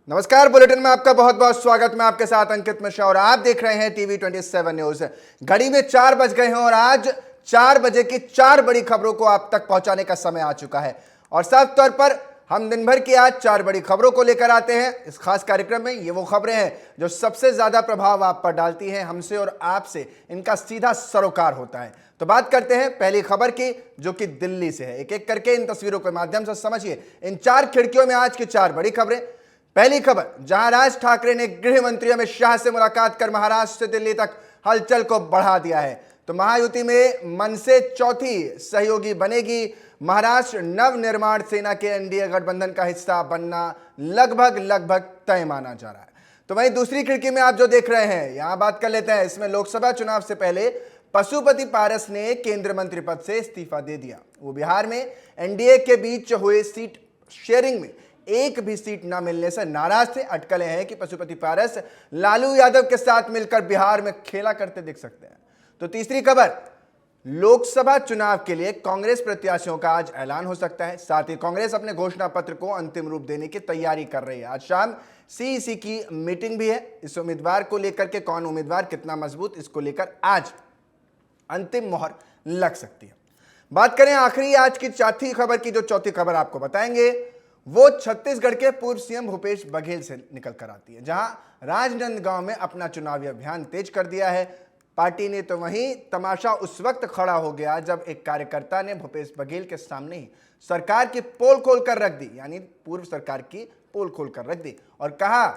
नमस्कार, बुलेटिन में आपका बहुत बहुत स्वागत। मैं आपके साथ अंकित मिश्रा और आप देख रहे हैं टीवी 27 न्यूज। घड़ी में 4 बज गए हैं और आज 4 बजे की 4 बड़ी खबरों को आप तक पहुंचाने का समय आ चुका है। और साफ तौर पर हम दिन भर की आज 4 बड़ी खबरों को लेकर आते हैं इस खास कार्यक्रम में। ये वो खबरें हैं जो सबसे ज्यादा प्रभाव आप पर डालती हैं। हमसे और आपसे इनका सीधा सरोकार होता है। तो बात करते हैं पहली खबर की, जो कि दिल्ली से है। एक एक करके इन तस्वीरों के माध्यम से समझिए इन 4 खिड़कियों में आज की 4 बड़ी खबरें। पहली खबर, जहां राज ठाकरे ने गृह मंत्री अमित शाह से मुलाकात कर महाराष्ट्र से दिल्ली तक हलचल को बढ़ा दिया है। तो महायुति में मन से चौथी सहयोगी बनेगी। महाराष्ट्र नवनिर्माण सेना के एनडीए गठबंधन का हिस्सा बनना लगभग तय माना जा रहा है। तो वहीं दूसरी खिड़की में आप जो देख रहे हैं, यहां बात कर लेते हैं। इसमें लोकसभा चुनाव से पहले पशुपति पारस ने केंद्रीय मंत्री पद से इस्तीफा दे दिया। वो बिहार में एनडीए के बीच हुए सीट शेयरिंग में एक भी सीट न मिलने से नाराज थे। अटकलें हैं कि पशुपति पारस लालू यादव के साथ मिलकर बिहार में खेला करते दिख सकते हैं। तो तीसरी खबर, लोकसभा चुनाव के लिए कांग्रेस प्रत्याशियों का आज ऐलान हो सकता है। साथ ही कांग्रेस अपने घोषणा पत्र को अंतिम रूप देने की तैयारी कर रही है। आज शाम सीईसी की मीटिंग भी है। इस उम्मीदवार को लेकर के, कौन उम्मीदवार कितना मजबूत, इसको लेकर आज अंतिम मोहर लग सकती है। बात करें आखिरी आज की चौथी खबर की, जो चौथी खबर आपको बताएंगे वो छत्तीसगढ़ के पूर्व सीएम भूपेश बघेल से निकल कर आती है, जहां राजनांदगांव में अपना चुनावी अभियान तेज कर दिया है पार्टी ने। तो वहीं तमाशा उस वक्त खड़ा हो गया जब एक कार्यकर्ता ने भूपेश बघेल के सामने ही सरकार की पोल खोल कर रख दी, यानी पूर्व सरकार की पोल खोल कर रख दी और कहा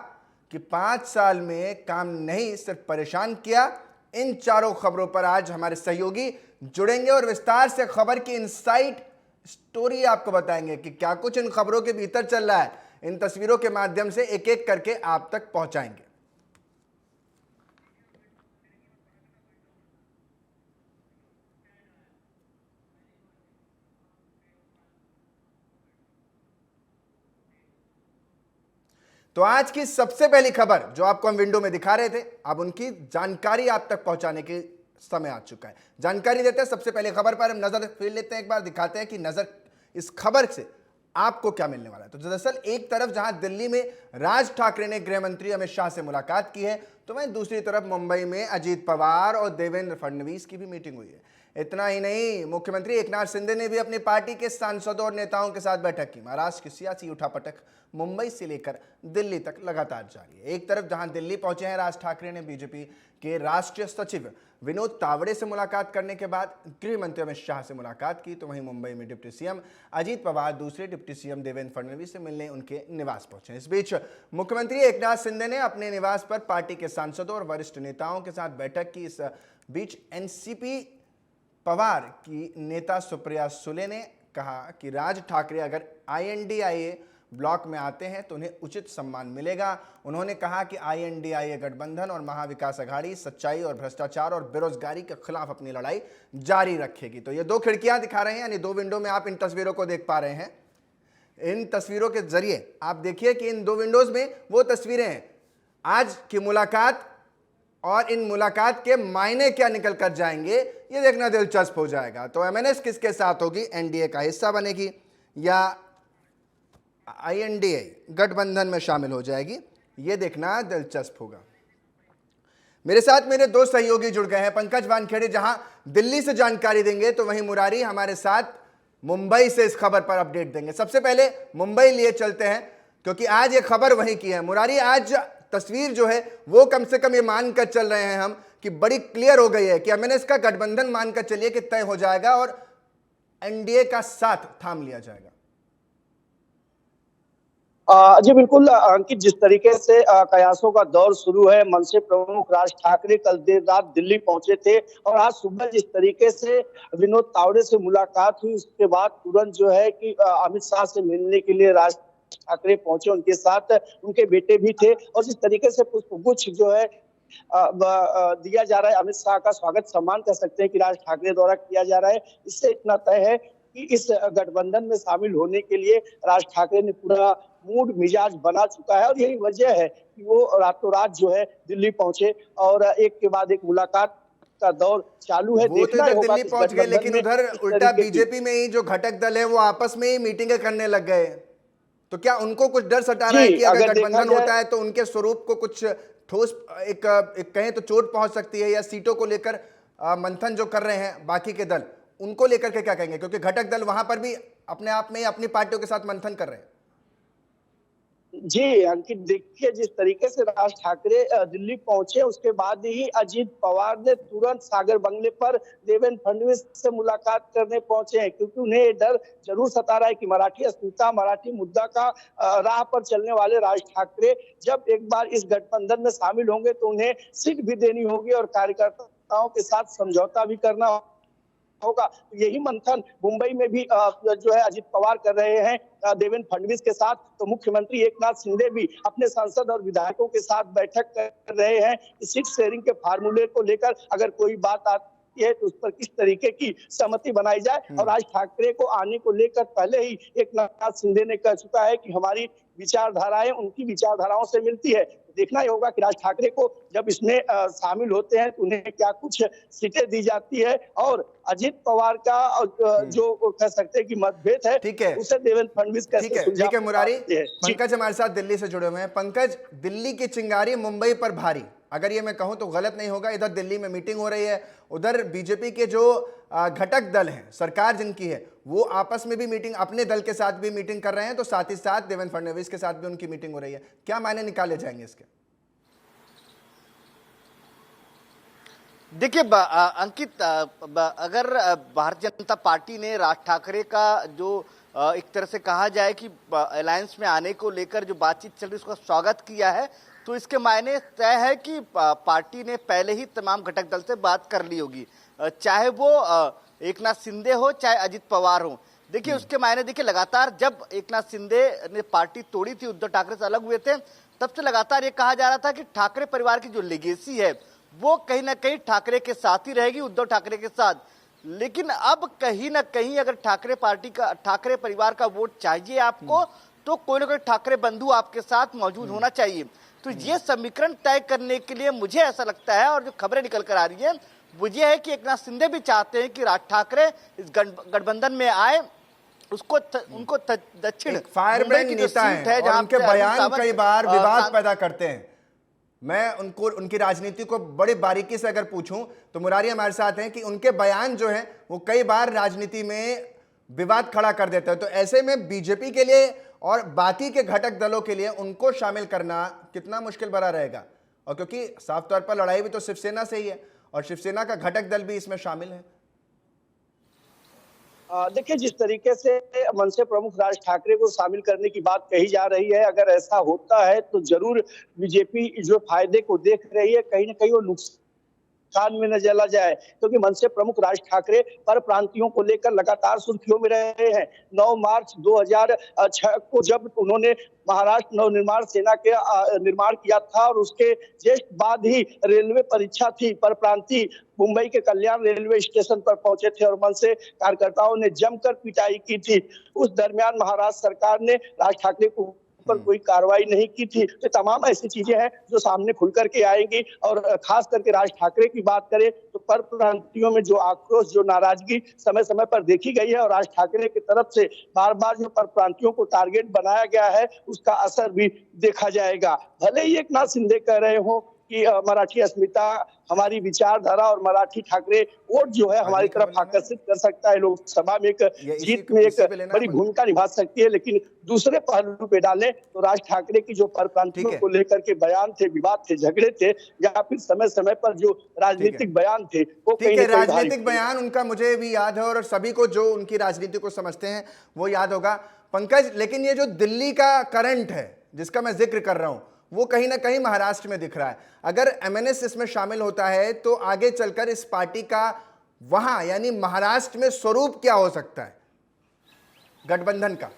कि 5 साल में काम नहीं, सिर्फ परेशान किया। इन चारों खबरों पर आज हमारे सहयोगी जुड़ेंगे और विस्तार से खबर की इनसाइड स्टोरी आपको बताएंगे कि क्या कुछ इन खबरों के भीतर चल रहा है। इन तस्वीरों के माध्यम से एक एक करके आप तक पहुंचाएंगे। तो आज की सबसे पहली खबर जो आपको हम विंडो में दिखा रहे थे, अब उनकी जानकारी आप तक पहुंचाने के समय आ चुका है। जानकारी देते हैं सबसे पहले खबर पर। हम नजर फेर लेते हैं, एक बार दिखाते हैं कि नजर इस खबर से आपको क्या मिलने वाला है। तो दरअसल एक तरफ जहां दिल्ली में राज ठाकरे ने गृह मंत्री अमित शाह से मुलाकात की है, तो वहीं दूसरी तरफ मुंबई में अजीत पवार और देवेंद्र फडणवीस की भी मीटिंग हुई है। इतना ही नहीं, मुख्यमंत्री एकनाथ शिंदे ने भी अपनी पार्टी के सांसदों और नेताओं के साथ बैठक की। महाराष्ट्र की सियासी उठापटक मुंबई से लेकर दिल्ली तक लगातार जारी है। एक तरफ जहां दिल्ली पहुंचे हैं राज ठाकरे ने बीजेपी के राष्ट्रीय सचिव विनोद तावड़े से मुलाकात करने के बाद गृह मंत्री अमित शाह से मुलाकात की, तो वहीं मुंबई में डिप्टी सीएम अजीत पवार दूसरे डिप्टी सीएम देवेंद्र फडणवीस से मिलने उनके निवास पहुंचे। इस बीच मुख्यमंत्री एकनाथ शिंदे ने अपने निवास पर पार्टी के सांसदों और वरिष्ठ नेताओं के साथ बैठक की। इस बीच एनसीपी पवार की नेता सुप्रिया सुले ने कहा कि राज ठाकरे अगर INDIA ब्लॉक में आते हैं तो उन्हें उचित सम्मान मिलेगा। उन्होंने कहा कि INDIA गठबंधन और महाविकास अघाड़ी सच्चाई और भ्रष्टाचार और बेरोजगारी के खिलाफ अपनी लड़ाई जारी रखेगी। तो ये 2 खिड़कियां दिखा रहे हैं, यानी 2 विंडो में आप इन तस्वीरों को देख पा रहे हैं। इन तस्वीरों के जरिए आप देखिए कि इन 2 विंडोज में वो तस्वीरें हैं आज की मुलाकात, और इन मुलाकात के मायने क्या निकल कर जाएंगे ये देखना दिलचस्प हो जाएगा। तो MNS किसके साथ होगी, NDA का हिस्सा बनेगी या INDA गठबंधन में शामिल हो जाएगी, ये देखना दिलचस्प होगा। मेरे साथ मेरे 2 सहयोगी जुड़ गए हैं। पंकज वानखेड़े जहां दिल्ली से जानकारी देंगे, तो वहीं मुरारी हमारे साथ मुंबई से इस खबर पर अपडेट देंगे। सबसे पहले मुंबई लिए चलते हैं क्योंकि आज ये खबर वहीं की है। मुरारी, आज तस्वीर जो है वो कम से कम ये मानकर चल रहे हैं हम कि बड़ी क्लियर हो गई है कि MNS का गठबंधन मानकर चलिए कि तय हो जाएगा और NDA का साथ थाम लिया जाएगा। जी बिल्कुल अंकित, जिस तरीके से कयासों का दौर शुरू है, मनसे प्रमुख राज ठाकरे कल देर रात दिल्ली पहुंचे थे और आज सुबह जिस तरीके से विनोद तावड़े से मुलाकात हुई, उसके बाद तुरंत जो है कि अमित शाह से मिलने के लिए राज ठाकरे पहुंचे। उनके साथ उनके बेटे भी थे और जिस तरीके से पुष्पगुच्छ जो है दिया जा रहा है, अमित शाह का स्वागत सम्मान कर सकते हैं कि राज ठाकरे द्वारा किया जा रहा है। इससे इतना तय है कि इस गठबंधन में शामिल होने के लिए राज ठाकरे ने पूरा मूड मिजाज बना चुका है और यही वजह है कि वो रातों रात जो है दिल्ली पहुंचे और एक के बाद एक मुलाकात का दौर चालू है। वो तो इधर दिल्ली पहुंच गए, लेकिन उधर उल्टा बीजेपी में ही जो घटक दल है वो आपस में ही मीटिंगें करने लग गए। तो क्या उनको कुछ डर सता रहा है जी, कि अगर अगर देखा गठबंधन जाए होता है तो उनके स्वरूप को कुछ ठोस एक कहें तो चोट पहुंच सकती है, या सीटों को लेकर मंथन जो कर रहे हैं बाकी के दल, उनको लेकर के क्या कहेंगे, क्योंकि घटक दल वहां पर भी अपने आप में ही अपनी पार्टियों के साथ मंथन कर रहे हैं। जी, अंकित, देखिए जिस तरीके से राज ठाकरे दिल्ली पहुंचे, उसके बाद ही अजीत पवार ने तुरंत सागर बंगले पर देवेंद्र फडणवीस से मुलाकात करने पहुंचे हैं, क्योंकि उन्हें ये डर जरूर सता रहा है कि मराठी अस्मिता, मराठी मुद्दा का राह पर चलने वाले राज ठाकरे जब एक बार इस गठबंधन में शामिल होंगे तो उन्हें सीट भी देनी होगी और कार्यकर्ताओं के साथ समझौता भी करना होगा। यही मंथन मुंबई में भी जो है अजित पवार कर रहे हैं देवेंद्र फडणवीस के साथ। तो मुख्यमंत्री एकनाथ शिंदे भी अपने सांसद और विधायकों के साथ बैठक कर रहे हैं। सीट शेयरिंग के फार्मूले को लेकर अगर कोई बात आती है तो उस पर किस तरीके की सहमति बनाई जाए। और राज ठाकरे को आने को लेकर पहले ही एकनाथ शिंदे ने कह चुका है कि हमारी विचारधाराएं उनकी विचारधाराओं से मिलती है। देखना ही होगा कि राज ठाकरे को जब इसमें शामिल होते हैं तो उन्हें क्या कुछ सीटें दी जाती है। और अजित पवार का जो कह सकते हैं कि मतभेद है, ठीक है, उसे देवेंद्र फडणवीस कैसे सुलझा ठीक है मुरारी। पाते हैं। पंकज हमारे साथ दिल्ली से जुड़े हुए हैं। पंकज, दिल्ली की चिंगारी मुंबई पर भारी, अगर ये मैं कहूं तो गलत नहीं होगा। इधर दिल्ली में मीटिंग हो रही है, उधर बीजेपी के जो घटक दल हैं, सरकार जिनकी है, वो आपस में भी मीटिंग, अपने दल के साथ भी मीटिंग कर रहे हैं, तो साथ ही साथ देवेंद्र फडणवीस के साथ भी उनकी मीटिंग हो रही है। क्या मायने निकाले जाएंगे इसके? देखिए अंकित, अगर भारतीय जनता पार्टी ने राज ठाकरे का जो एक तरह से कहा जाए कि अलायंस में आने को लेकर जो बातचीत चल रही है उसका स्वागत किया है, तो इसके मायने तय है कि पार्टी ने पहले ही तमाम घटक दल से बात कर ली होगी, चाहे वो एकनाथ शिंदे हो चाहे अजित पवार हो। देखिए उसके मायने देखिए, लगातार जब एकनाथ शिंदे ने पार्टी तोड़ी थी, उद्धव ठाकरे से अलग हुए थे, तब से लगातार ये कहा जा रहा था कि ठाकरे परिवार की जो लेगेसी है वो कहीं ना कहीं ठाकरे के साथ ही रहेगी, उद्धव ठाकरे के साथ। लेकिन अब कहीं ना कहीं अगर ठाकरे पार्टी का, ठाकरे परिवार का वोट चाहिए आपको, तो कोई ना कोई ठाकरे बंधु आपके साथ मौजूद होना चाहिए। तो ये समीकरण तय करने के लिए मुझे ऐसा लगता है, और जो खबरें निकल कर आ रही है वो ये है कि एकनाथ शिंदे भी चाहते हैं कि राज ठाकरे इस गठबंधन में आए, उसको उनको दक्षिण फायर ब्रांड नेता है और उनके बयान कई बार विवाद पैदा करते हैं। मैं उनको, उनकी राजनीति को बड़ी बारीकी से अगर पूछूं तो मुरारी हमारे साथ हैं कि उनके बयान जो हैं वो कई बार राजनीति में विवाद खड़ा कर देते हैं। तो ऐसे में बीजेपी के लिए और बाकी के घटक दलों के लिए उनको शामिल करना कितना मुश्किल भरा रहेगा, और क्योंकि साफ तौर पर लड़ाई भी तो शिवसेना से ही है और शिवसेना का घटक दल भी इसमें शामिल है। देखिए जिस तरीके से मनसे प्रमुख राज ठाकरे को शामिल करने की बात कही जा रही है, अगर ऐसा होता है तो जरूर बीजेपी जो फायदे को देख रही है, कहीं ना कहीं वो नुकसान में न चला जाए, क्योंकि मनसे प्रमुख राज ठाकरे पर प्रांतियों को लेकर लगातार सुर्खियों में रहे हैं। 9 मार्च 2006 को जब उन्होंने महाराष्ट्र नवनिर्माण सेना के निर्माण किया था और उसके जस्ट बाद ही रेलवे परीक्षा थी, पर प्रांतीय मुंबई के कल्याण रेलवे स्टेशन पर पहुंचे थे और मनसे कार्यकर्ताओं ने जमकर पिटाई की थी। उस दरमियान महाराष्ट्र सरकार ने राज ठाकरे को पर कोई कार्रवाई नहीं की थी। तो तमाम ऐसी चीजें हैं जो सामने खुल करके आएंगी। और खास करके राज ठाकरे की बात करें तो पर प्रांतियों में जो आक्रोश, जो नाराजगी समय समय पर देखी गई है, और राज ठाकरे की तरफ से बार बार जो पर प्रांतियों को टारगेट बनाया गया है, उसका असर भी देखा जाएगा। भले ही एकनाथ शिंदे कह रहे हो कि मराठी अस्मिता, हमारी विचारधारा और मराठी ठाकरे वोट जो है हमारी तरफ आकर्षित कर सकता है, लोकसभा में एक जीत में एक बड़ी भूमिका निभा सकती है, लेकिन दूसरे पहलू पे डालें तो राज ठाकरे की जो परप्रांतियों को लेकर के बयान थे, विवाद थे, झगड़े थे, या फिर समय समय पर जो राजनीतिक बयान थे, वो कहीं राजनीतिक बयान उनका मुझे भी याद है और सभी को जो उनकी राजनीति को समझते हैं वो याद होगा पंकज। लेकिन ये जो दिल्ली का करंट है जिसका मैं जिक्र कर रहा हूं, वो कहीं ना कहीं महाराष्ट्र में दिख रहा है। अगर एमएनएस इसमें शामिल होता है तो आगे चलकर इस पार्टी का वहां यानी महाराष्ट्र में स्वरूप क्या हो सकता है गठबंधन का?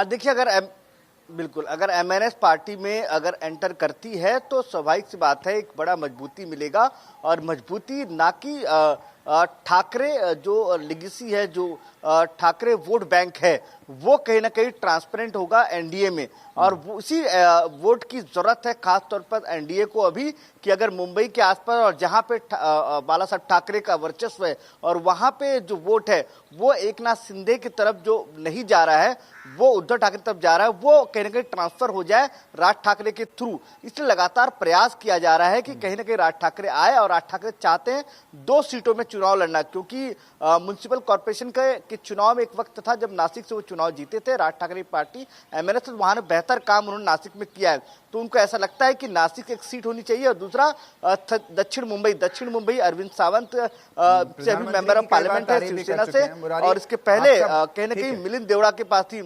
देखिए, बिल्कुल अगर एमएनएस पार्टी में अगर एंटर करती है तो स्वाभाविक सी बात है एक बड़ा मजबूती मिलेगा, और मजबूती ना कि ठाकरे जो लेगेसी है, जो ठाकरे वोट बैंक है वो कहीं ना कहीं ट्रांसपेरेंट होगा एनडीए में, और उसी वोट की जरूरत है खास तौर पर एनडीए को अभी, कि अगर मुंबई के आसपास और जहां पे बाला साहब ठाकरे का वर्चस्व है और वहां पे जो वोट है वो एकनाथ शिंदे की तरफ जो नहीं जा रहा है, वो उद्धव ठाकरे की तरफ जा रहा है, वो कहीं ना कहीं ट्रांसफर हो जाए राज ठाकरे के थ्रू। इसलिए लगातार प्रयास किया जा रहा है कि कहीं ना कहीं राज ठाकरे आए, और राज ठाकरे चाहते हैं 2 सीटों में चुनाव लड़ना, क्योंकि म्युनिसिपल कॉर्पोरेशन के चुनाव में एक वक्त था जब नासिक से वो चुनाव जीते थे राज ठाकरे पार्टी एमएनएस, वहां ने बेहतर काम उन्होंने नासिक में किया है, तो उनको ऐसा लगता है कि नासिक एक सीट होनी चाहिए। और दूसरा दक्षिण मुंबई अरविंद सावंत से भी मेंबर ऑफ पार्लियामेंट है शिवसेना से, और इसके पहले कहीं ना कहीं मिलिंद देवड़ा के पास थी।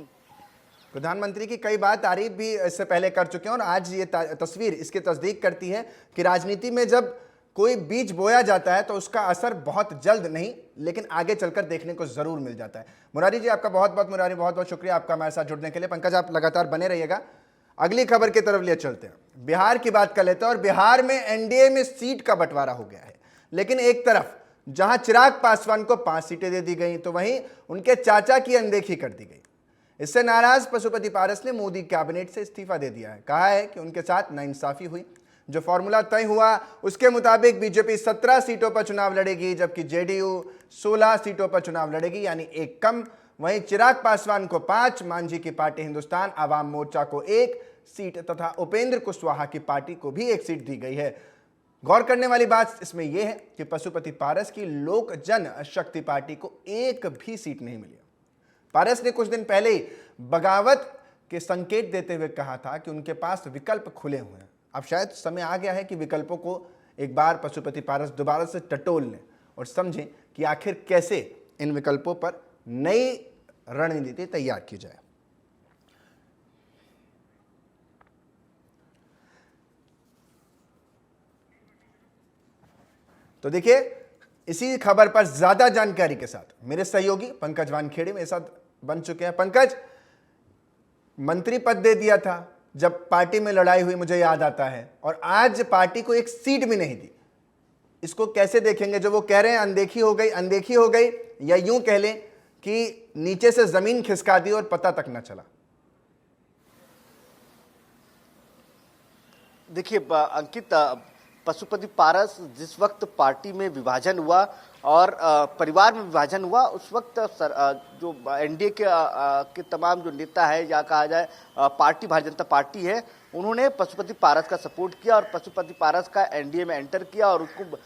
प्रधानमंत्री की कई बार तारीफ भी इससे पहले कर चुके हैं, और आज ये तस्वीर इसकी तस्दीक करती है कि राजनीति में जब कोई बीज बोया जाता है तो उसका असर बहुत जल्द नहीं लेकिन आगे चलकर देखने को जरूर मिल जाता है। मुरारी जी, आपका बहुत बहुत शुक्रिया आपका हमारे साथ जुड़ने के लिए। पंकज, आप लगातार बने रहिएगा। अगली खबर की तरफ लिए चलते हैं, बिहार की बात कर लेते हैं। और बिहार में एनडीए में सीट का बंटवारा हो गया है, लेकिन एक तरफ जहां चिराग पासवान को 5 सीटें दे दी गई तो वहीं उनके चाचा की अनदेखी कर दी गई। इससे नाराज पशुपति पारस ने मोदी कैबिनेट से इस्तीफा दे दिया है। कहा है कि उनके साथ नाइंसाफी हुई। जो फॉर्मूला तय हुआ उसके मुताबिक बीजेपी 17 सीटों पर चुनाव लड़ेगी, जबकि जेडीयू 16 सीटों पर चुनाव लड़ेगी, यानी एक कम। वहीं चिराग पासवान को 5, मांझी की पार्टी हिंदुस्तान आवाम मोर्चा को 1 सीट तथा उपेंद्र कुशवाहा की पार्टी को भी 1 सीट दी गई है। गौर करने वाली बात इसमें यह है कि पशुपति पारस की लोक जन शक्ति पार्टी को 1 भी सीट नहीं मिली। पारस ने कुछ दिन पहले ही बगावत के संकेत देते हुए कहा था कि उनके पास विकल्प खुले हुए हैं। अब शायद समय आ गया है कि विकल्पों को एक बार पशुपति पारस दोबारा से टटोल लें और समझें कि आखिर कैसे इन विकल्पों पर नई रणनीति तैयार की जाए। तो देखिए, इसी खबर पर ज्यादा जानकारी के साथ मेरे सहयोगी पंकज वानखेड़े मेरे साथ बन चुके हैं। पंकज, मंत्री पद दे दिया था जब पार्टी में लड़ाई हुई, मुझे याद आता है, और आज पार्टी को 1 सीट भी नहीं दी। इसको कैसे देखेंगे? जो वो कह रहे हैं अनदेखी हो गई, या यूं कह लें कि नीचे से जमीन खिसका दी और पता तक न चला। देखिए अंकित, पशुपति पारस जिस वक्त पार्टी में विभाजन हुआ और परिवार में विभाजन हुआ, उस वक्त जो एनडीए के तमाम जो नेता है या कहा जाए पार्टी भारतीय जनता पार्टी है, उन्होंने पशुपति पारस का सपोर्ट किया और पशुपति पारस का एनडीए में एंटर किया और उसको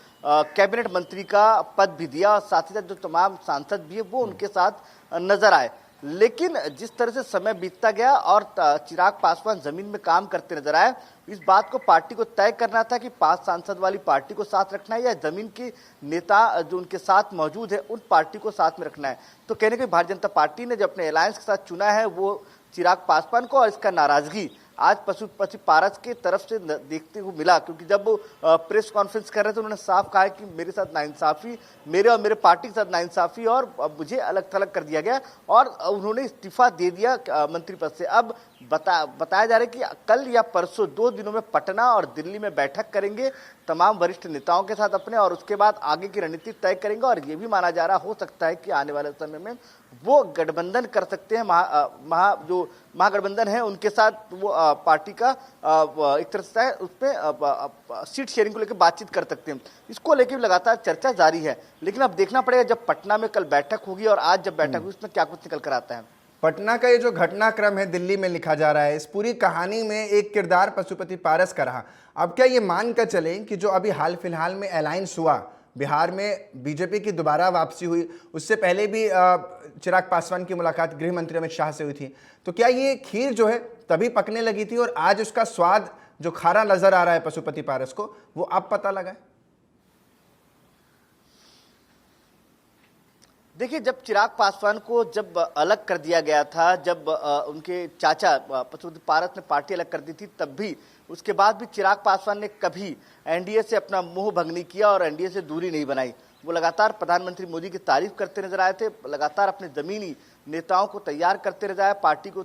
कैबिनेट मंत्री का पद भी दिया, और साथ ही साथ जो तमाम सांसद भी है वो उनके साथ नजर आए। लेकिन जिस तरह से समय बीतता गया और चिराग पासवान जमीन में काम करते नजर आए, इस बात को पार्टी को तय करना था कि 5 सांसद वाली पार्टी को साथ रखना है या जमीन के नेता जो उनके साथ मौजूद है उन पार्टी को साथ में रखना है। तो कहने के भारतीय जनता पार्टी ने जो अपने अलायंस के साथ चुना है वो चिराग पासवान को, और इसका नाराजगी आज पशुपति पारस के तरफ से देखते हुए मिला, क्योंकि जब प्रेस कॉन्फ्रेंस कर रहे थे उन्होंने साफ कहा है कि मेरे साथ नाइंसाफी, मेरे और मेरे पार्टी के साथ नाइंसाफी, और मुझे अलग थलग कर दिया गया, और उन्होंने इस्तीफा दे दिया मंत्री पद से। अब बताया जा रहा है कि कल या परसों 2 दिनों में पटना और दिल्ली में बैठक करेंगे तमाम वरिष्ठ नेताओं के साथ अपने, और उसके बाद आगे की रणनीति तय करेंगे। और ये भी माना जा रहा हो सकता है कि आने वाले समय में वो गठबंधन कर सकते हैं, जो महागठबंधन है उनके साथ वो पार्टी का एक तरह से उसमें सीट शेयरिंग को लेकर बातचीत कर सकते हैं। इसको लेकर लगातार चर्चा जारी है, लेकिन अब देखना पड़ेगा जब पटना में कल बैठक होगी और आज जब बैठक हुई उसमें क्या कुछ निकल कर आता है। पटना का ये जो घटनाक्रम है दिल्ली में लिखा जा रहा है, इस पूरी कहानी में एक किरदार पशुपति पारस का रहा। अब क्या ये मान कर चलें कि जो अभी हाल फिलहाल में अलायंस हुआ, बिहार में बीजेपी की दोबारा वापसी हुई, उससे पहले भी चिराग पासवान की मुलाकात गृह मंत्री अमित शाह से हुई थी, तो क्या ये खीर जो है तभी पकने लगी थी और आज उसका स्वाद जो खारा नजर आ रहा है पशुपति पारस को, वो अब पता लगा है? देखिए, जब चिराग पासवान को जब अलग कर दिया गया था, जब उनके चाचा पशुपति पारस ने पार्टी अलग कर दी थी, तब भी उसके बाद भी चिराग पासवान ने कभी एनडीए से अपना मोह भंग नहीं किया और एनडीए से दूरी नहीं बनाई। वो लगातार प्रधानमंत्री मोदी की तारीफ करते नजर आए थे, लगातार अपने जमीनी नेताओं को तैयार करते नजर आए, पार्टी को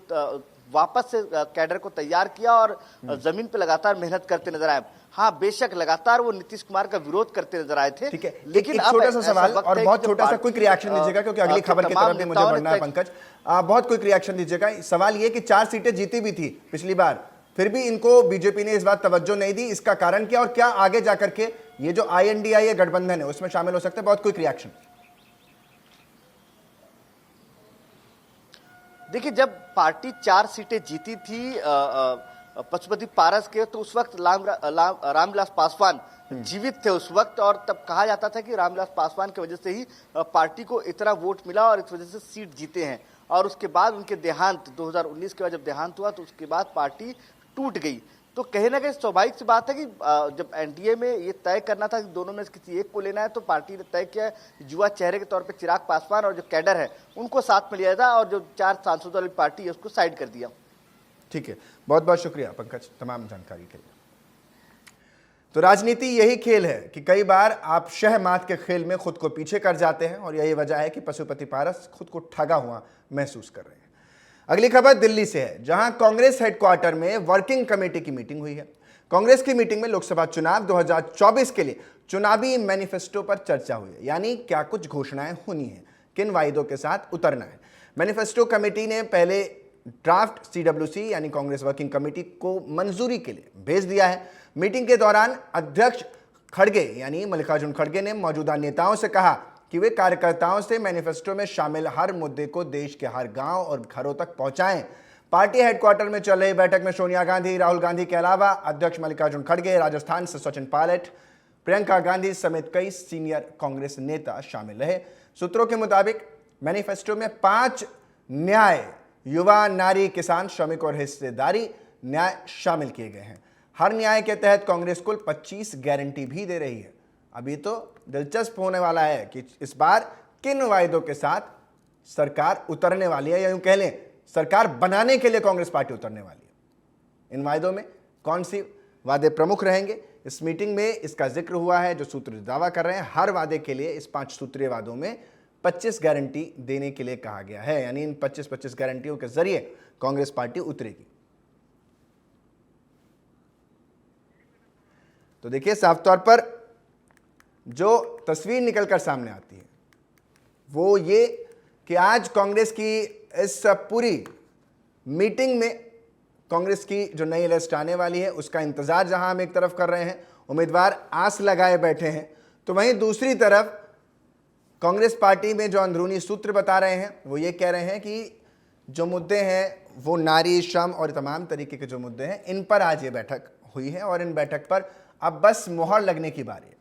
वापस से कैडर को तैयार किया और जमीन पे लगातार मेहनत करते नजर आए। हाँ, बेशक लगातार वो नीतीश कुमार का विरोध करते नजर आए थे। ठीक है, लेकिन एक अब छोटा सा ऐसा सवाल वक्त और है कि बहुत जो छोटा सा पार्टी, क्विक रिएक्शन दीजिएगा, क्योंकि अगली के खबर की तमाम तरफ भी मुझे नेताओं ने बढ़ना है तय- पंकज। बहुत क्विक रिएक्शन दीजिएगा। सवाल ये कि 4 सीटें जीती भी थी पिछली बार, फिर भी इनको बीजेपी ने इस बार तवज्जो नहीं दी, इसका कारण क्या, और क्या आगे जाकर के ये जो INDI गठबंधन है उसमें शामिल हो सकते हैं? बहुत क्विक रिएक्शन। देखिए, जब पार्टी 4 सीटें जीती थी पशुपति पारस के, तो उस वक्त रामविलास पासवान जीवित थे उस वक्त, और तब कहा जाता था कि रामविलास पासवान की वजह से ही पार्टी को इतना वोट मिला और इस वजह से सीट जीते हैं। और उसके बाद उनके देहांत 2019 के बाद जब देहांत हुआ तो उसके बाद पार्टी टूट गई। तो कहीं ना कहीं स्वाभाविक सी बात है कि जब एनडीए में ये तय करना था कि दोनों में से किसी एक को लेना है, तो पार्टी ने तय किया युवा चेहरे के तौर पे चिराग पासवान और जो कैडर है उनको साथ में लिया था, और जो 4 सांसदों वाली पार्टी है उसको साइड कर दिया। ठीक है, बहुत बहुत शुक्रिया पंकज तमाम जानकारी के लिए। तो राजनीति यही खेल है कि कई बार आप शह मात के खेल में खुद को पीछे कर जाते हैं, और यही वजह है कि पशुपति पारस खुद को ठगा हुआ महसूस कर रहे हैं। अगली खबर दिल्ली से है, जहां कांग्रेस हेडक्वार्टर में वर्किंग कमेटी की मीटिंग हुई है। कांग्रेस की मीटिंग में लोकसभा चुनाव 2024 के लिए चुनावी मैनिफेस्टो पर चर्चा हुई है, यानी क्या कुछ घोषणाएं होनी है, किन वायदों के साथ उतरना है। मैनिफेस्टो कमेटी ने पहले ड्राफ्ट CWC यानी कांग्रेस वर्किंग कमेटी को मंजूरी के लिए भेज दिया है। मीटिंग के दौरान अध्यक्ष खड़गे यानी मल्लिकार्जुन खड़गे ने मौजूदा नेताओं से कहा कि वे कार्यकर्ताओं से मैनिफेस्टो में शामिल हर मुद्दे को देश के हर गांव और घरों तक पहुंचाएं। पार्टी हेडक्वार्टर में चल रही बैठक में सोनिया गांधी, राहुल गांधी के अलावा अध्यक्ष मल्लिकार्जुन खड़गे, राजस्थान से सचिन पायलट, प्रियंका गांधी समेत कई सीनियर कांग्रेस नेता शामिल रहे। सूत्रों के मुताबिक मैनिफेस्टो में 5 न्याय, युवा, नारी, किसान, श्रमिक और हिस्सेदारी न्याय शामिल किए गए हैं। हर न्याय के तहत कांग्रेस कुल 25 गारंटी भी दे रही है। अभी तो दिलचस्प होने वाला है कि इस बार किन वायदों के साथ सरकार उतरने वाली है, या यूं कह लें सरकार बनाने के लिए कांग्रेस पार्टी उतरने वाली है। इन वायदों में कौन सी वादे प्रमुख रहेंगे, इस मीटिंग में इसका जिक्र हुआ है। जो सूत्र दावा कर रहे हैं, हर वादे के लिए इस 5 सूत्रीय वादों में 25 गारंटी देने के लिए कहा गया है, यानी इन 25 गारंटियों के जरिए कांग्रेस पार्टी उतरेगी। तो देखिए, साफ तौर पर जो तस्वीर निकलकर सामने आती है वो ये कि आज कांग्रेस की इस पूरी मीटिंग में कांग्रेस की जो नई लिस्ट आने वाली है उसका इंतजार जहां हम एक तरफ कर रहे हैं, उम्मीदवार आस लगाए बैठे हैं, तो वहीं दूसरी तरफ कांग्रेस पार्टी में जो अंदरूनी सूत्र बता रहे हैं वो ये कह रहे हैं कि जो मुद्दे हैं वो नारी, श्रम और तमाम तरीके के जो मुद्दे हैं, इन पर आज ये बैठक हुई है, और इन बैठक पर अब बस मोहर लगने की बारी है।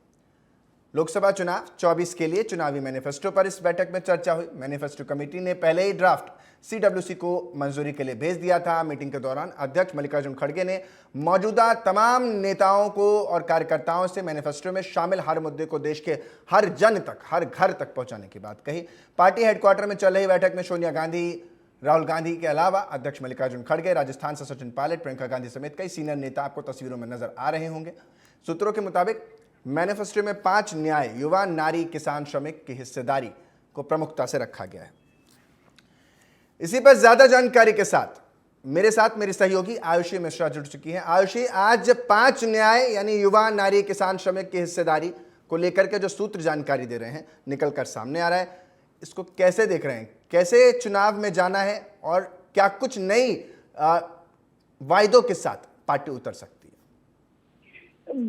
लोकसभा चुनाव 24 के लिए चुनावी मैनिफेस्टो पर इस बैठक में चर्चा हुई। मैनिफेस्टो कमेटी ने पहले ही ड्राफ्ट CWC को मंजूरी के लिए भेज दिया था। मीटिंग के दौरान अध्यक्ष मल्लिकार्जुन खड़गे ने मौजूदा तमाम नेताओं को और कार्यकर्ताओं से मैनिफेस्टो में शामिल हर मुद्दे को देश के हर जन तक, हर घर तक पहुंचाने की बात कही। पार्टी हेडक्वार्टर में चल रही बैठक में सोनिया गांधी, राहुल गांधी के अलावा अध्यक्ष मल्लिकार्जुन खड़गे, राजस्थान से सचिन पायलट, प्रियंका गांधी समेत कई सीनियर नेता आपको तस्वीरों में नजर आ रहे होंगे। सूत्रों के मुताबिक मैनिफेस्टो में 5 न्याय, युवा, नारी, किसान, श्रमिक की हिस्सेदारी को प्रमुखता से रखा गया है। इसी पर ज्यादा जानकारी के साथ मेरे साथ मेरी सहयोगी आयुषी मिश्रा जुड़ चुकी हैं। आयुषी, आज 5 न्याय यानी युवा, नारी, किसान, श्रमिक की हिस्सेदारी को लेकर के जो सूत्र जानकारी दे रहे हैं निकलकर सामने आ रहा है, इसको कैसे देख रहे हैं? कैसे चुनाव में जाना है और क्या कुछ नई वायदों के साथ पार्टी उतर सकती है?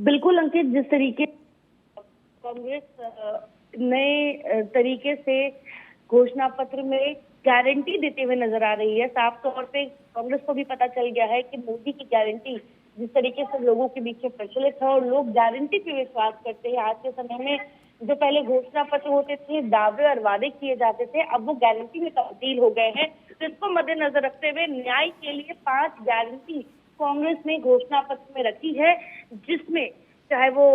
बिल्कुल अंकित, जिस तरीके कांग्रेस नए तरीके से घोषणा पत्र में गारंटी देते हुए नजर आ रही है, साफ तौर पे कांग्रेस को भी पता चल गया है कि मोदी की गारंटी जिस तरीके से लोगों के बीच में प्रचलित है और लोग गारंटी पे विश्वास करते हैं। आज के समय में जो पहले घोषणा पत्र होते थे, दावे और वादे किए जाते थे, अब वो गारंटी में तब्दील हो गए हैं। तो इसको मद्देनजर रखते हुए न्याय के लिए 5 गारंटी कांग्रेस ने घोषणा पत्र में रखी है, जिसमें चाहे वो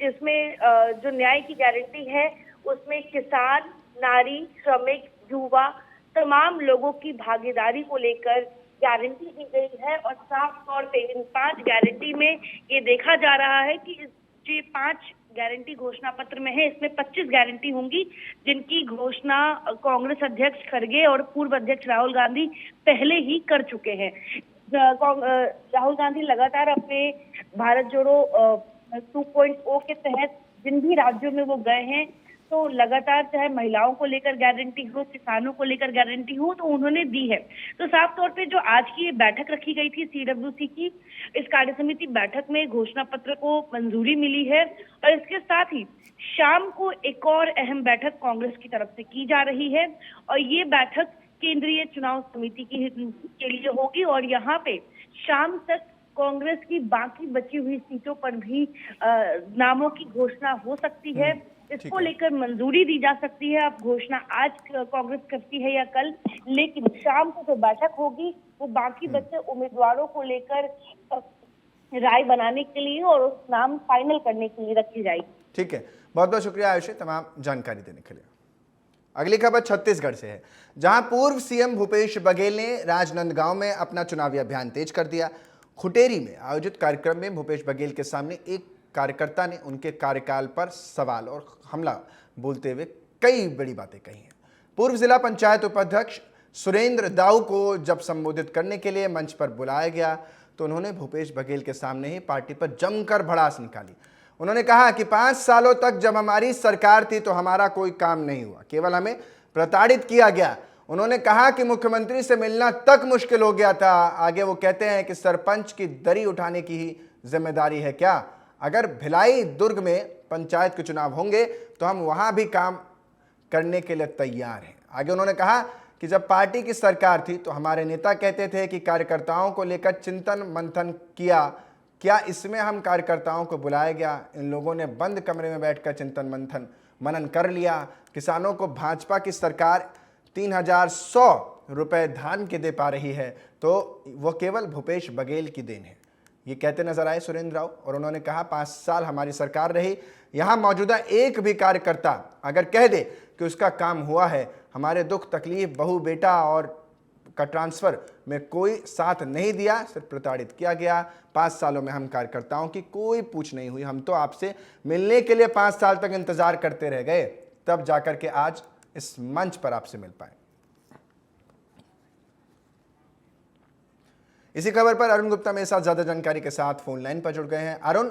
इसमें जो न्याय की गारंटी है उसमें किसान, नारी, श्रमिक, युवा, तमाम लोगों की भागीदारी को लेकर गारंटी दी गई है। और साफ तौर पे इन 5 गारंटी में ये देखा जा रहा है कि ये 5 गारंटी घोषणा पत्र में है, इसमें 25 गारंटी होंगी, जिनकी घोषणा कांग्रेस अध्यक्ष खड़गे और पूर्व अध्यक्ष राहुल गांधी पहले ही कर चुके हैं। राहुल गांधी लगातार अपने भारत जोड़ो 2.0 के तहत जिन भी राज्यों में वो गए हैं, तो लगातार चाहे महिलाओं को लेकर गारंटी हो, किसानों को लेकर गारंटी हो, तो उन्होंने दी है। तो साफ तौर पे जो आज की ये बैठक रखी गई थी सीडब्ल्यूसी की, इस कार्य समिति बैठक में घोषणा पत्र को मंजूरी मिली है और इसके साथ ही शाम को एक और अहम बैठक कांग्रेस की तरफ से की जा रही है और ये बैठक केंद्रीय चुनाव समिति के लिए होगी और यहाँ पे शाम तक कांग्रेस की बाकी बची हुई सीटों पर भी नामों की घोषणा हो सकती है। इसको लेकर मंजूरी दी जा सकती है। अब घोषणा आज कांग्रेस करती है या कल, लेकिन शाम को जो बैठक होगी वो बाकी बचे उम्मीदवारों को लेकर राय बनाने के लिए और उस नाम फाइनल करने के लिए रखी जाएगी। ठीक है, बहुत बहुत शुक्रिया आयुषी तमाम जानकारी देने के लिए। अगली खबर छत्तीसगढ़ से है, जहां पूर्व सीएम भूपेश बघेल ने राजनांदगांव में अपना चुनावी अभियान तेज कर दिया। खुटेरी में आयोजित कार्यक्रम में भूपेश बघेल के सामने एक कार्यकर्ता ने उनके कार्यकाल पर सवाल और हमला बोलते हुए कई बड़ी बातें कही हैं। पूर्व जिला पंचायत उपाध्यक्ष सुरेंद्र दाऊ को जब संबोधित करने के लिए मंच पर बुलाया गया तो उन्होंने भूपेश बघेल के सामने ही पार्टी पर जमकर भड़ास निकाली। उन्होंने कहा कि 5 सालों तक जब हमारी सरकार थी तो हमारा कोई काम नहीं हुआ, केवल हमें प्रताड़ित किया गया। उन्होंने कहा कि मुख्यमंत्री से मिलना तक मुश्किल हो गया था। आगे वो कहते हैं कि सरपंच की दरी उठाने की ही जिम्मेदारी है क्या? अगर भिलाई दुर्ग में पंचायत के चुनाव होंगे तो हम वहां भी काम करने के लिए तैयार हैं। आगे उन्होंने कहा कि जब पार्टी की सरकार थी तो हमारे नेता कहते थे कि कार्यकर्ताओं को लेकर चिंतन मंथन किया, क्या इसमें हम कार्यकर्ताओं को बुलाया गया? इन लोगों ने बंद कमरे में बैठकर चिंतन मंथन मनन कर लिया। किसानों को भाजपा की सरकार 3100 रुपए धान के दे पा रही है तो वो केवल भूपेश बघेल की देन है, ये कहते नजर आए सुरेंद्र राव। और उन्होंने कहा 5 साल हमारी सरकार रही, यहां मौजूदा एक भी कार्यकर्ता अगर कह दे कि उसका काम हुआ है, हमारे दुख तकलीफ बहू बेटा और का ट्रांसफर में कोई साथ नहीं दिया, सिर्फ प्रताड़ित किया गया। 5 सालों में हम कार्यकर्ताओं की कोई पूछ नहीं हुई, हम तो आपसे मिलने के लिए 5 साल तक इंतजार करते रह गए, तब जाकर के आज इस मंच पर आपसे मिल पाए। इसी खबर पर अरुण गुप्ता मेरे साथ ज्यादा जानकारी के साथ फोन लाइन पर जुड़ गए हैं। अरुण,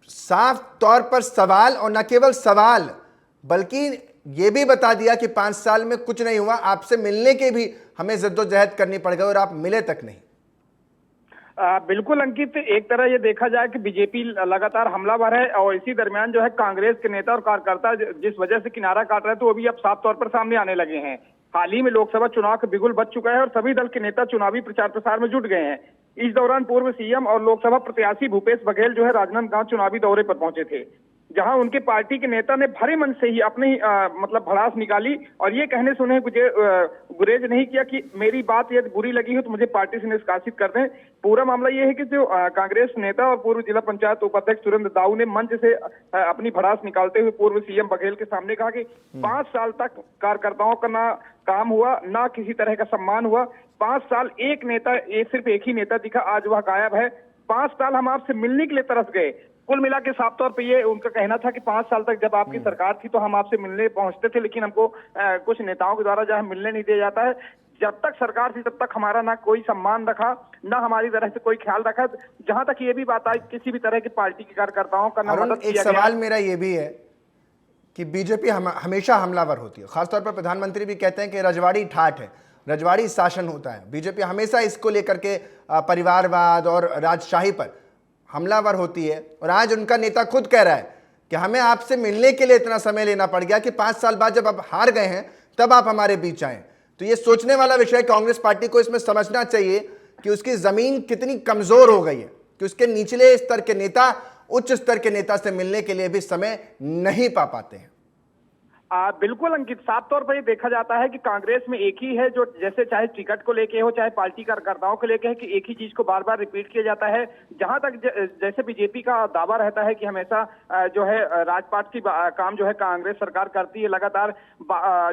साफ तौर पर सवाल और न केवल सवाल बल्कि यह भी बता दिया कि 5 साल में कुछ नहीं हुआ, आपसे मिलने के भी हमें जद्दोजहद करनी पड़ गई और आप मिले तक नहीं। बिल्कुल अंकित, एक तरह ये देखा जाए कि बीजेपी लगातार हमलावर है और इसी दरमियान जो है कांग्रेस के नेता और कार्यकर्ता जिस वजह से किनारा काट रहे थे वो भी अब साफ तौर पर सामने आने लगे हैं। हाल ही में लोकसभा चुनाव का बिगुल बज चुका है और सभी दल के नेता चुनावी प्रचार प्रसार में जुट गए हैं। इस दौरान पूर्व सीएम और लोकसभा प्रत्याशी भूपेश बघेल जो है राजनांदगांव चुनावी दौरे पर पहुंचे थे, जहां उनके पार्टी के नेता ने भरे मन से ही अपनी मतलब भड़ास निकाली और ये कहने सुने गुरेज नहीं किया कि मेरी बात यदि बुरी लगी हो तो मुझे पार्टी से निष्कासित कर दें। पूरा मामला ये है कि जो कांग्रेस नेता और पूर्व जिला पंचायत उपाध्यक्ष सुरेंद्र दाऊ ने मंच से अपनी भड़ास निकालते हुए पूर्व सीएम बघेल के सामने कहा कि 5 साल तक कार्यकर्ताओं का ना काम हुआ, ना किसी तरह का सम्मान हुआ। 5 साल एक नेता, सिर्फ एक ही नेता दिखा, आज वह गायब है। 5 साल हम आपसे मिलने के लिए तरस गए। कुल मिला के साफ तौर पे ये उनका कहना था कि 5 साल तक जब आपकी सरकार थी तो हम आपसे मिलने पहुंचते थे, लेकिन हमको कुछ नेताओं के द्वारा जो है मिलने नहीं दिया जाता है। जब तक सरकार थी तब तक हमारा ना कोई सम्मान रखा, ना हमारी तरह से कोई ख्याल रखा। जहां तक ये भी बात आई किसी भी तरह की पार्टी के कार्यकर्ताओं का ना मदद किया गया। एक सवाल मेरा ये भी है कि बीजेपी हमेशा हमलावर होती है, खासतौर पर प्रधानमंत्री भी कहते हैं कि रजवाड़ी ठाठ है, रजवाड़ी शासन होता है। बीजेपी हमेशा इसको लेकर के परिवारवाद और राजशाही पर हमलावर होती है और आज उनका नेता खुद कह रहा है कि हमें आपसे मिलने के लिए इतना समय लेना पड़ गया कि 5 साल बाद जब आप हार गए हैं तब आप हमारे बीच आए। तो ये सोचने वाला विषय कांग्रेस पार्टी को इसमें समझना चाहिए कि उसकी जमीन कितनी कमजोर हो गई है कि उसके निचले स्तर के नेता उच्च स्तर के नेता से मिलने के लिए भी समय नहीं पा पाते हैं। बिल्कुल अंकित, साफ तौर पर ये देखा जाता है कि कांग्रेस में एक ही है जो जैसे चाहे टिकट को लेके हो चाहे पार्टी कार्यकर्ताओं को लेके है कि एक ही चीज को बार बार रिपीट किया जाता है। जहां तक जैसे बीजेपी का दावा रहता है कि हमेशा जो है राजपाट की काम जो है कांग्रेस सरकार करती है, लगातार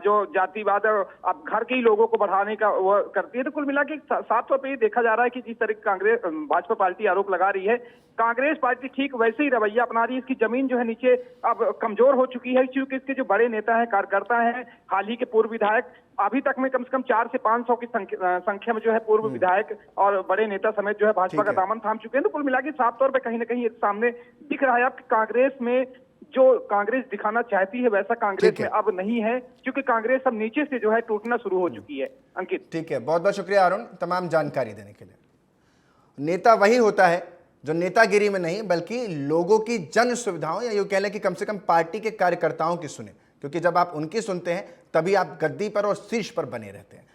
जो जातिवाद अब घर के ही लोगों को बढ़ाने का वो करती है। तो कुल मिला के साफ तौर पर ये देखा जा रहा है कि जिस तरह कांग्रेस भाजपा पार्टी आरोप लगा रही है, कांग्रेस पार्टी ठीक वैसे ही रवैया अपना रही है। इसकी जमीन जो है नीचे अब कमजोर हो चुकी है, क्योंकि इसके जो बड़े नेता है, कार्यकर्ता है, हाल ही के पूर्व विधायक, अभी तक में कम से कम 400 से 500 की संख्या में जो है पूर्व विधायक और बड़े नेता समेत जो है भाजपा का दामन थाम चुके हैं। तो कुल मिला के साफ तौर पर कहीं ना कहीं एक सामने दिख रहा है अब कांग्रेस में जो कांग्रेस दिखाना चाहती है वैसा कांग्रेस में अब नहीं है, क्योंकि कांग्रेस अब नीचे से जो है टूटना शुरू हो चुकी है। अंकित, ठीक है, बहुत बहुत शुक्रिया अरुण तमाम जानकारी देने के लिए। नेता वही होता है जो नेतागिरी में नहीं बल्कि लोगों की जन सुविधाओं या यूं कह लें कि कम से कम पार्टी के कार्यकर्ताओं की सुने, क्योंकि जब आप उनकी सुनते हैं तभी आप गद्दी पर और शीर्ष पर बने रहते हैं।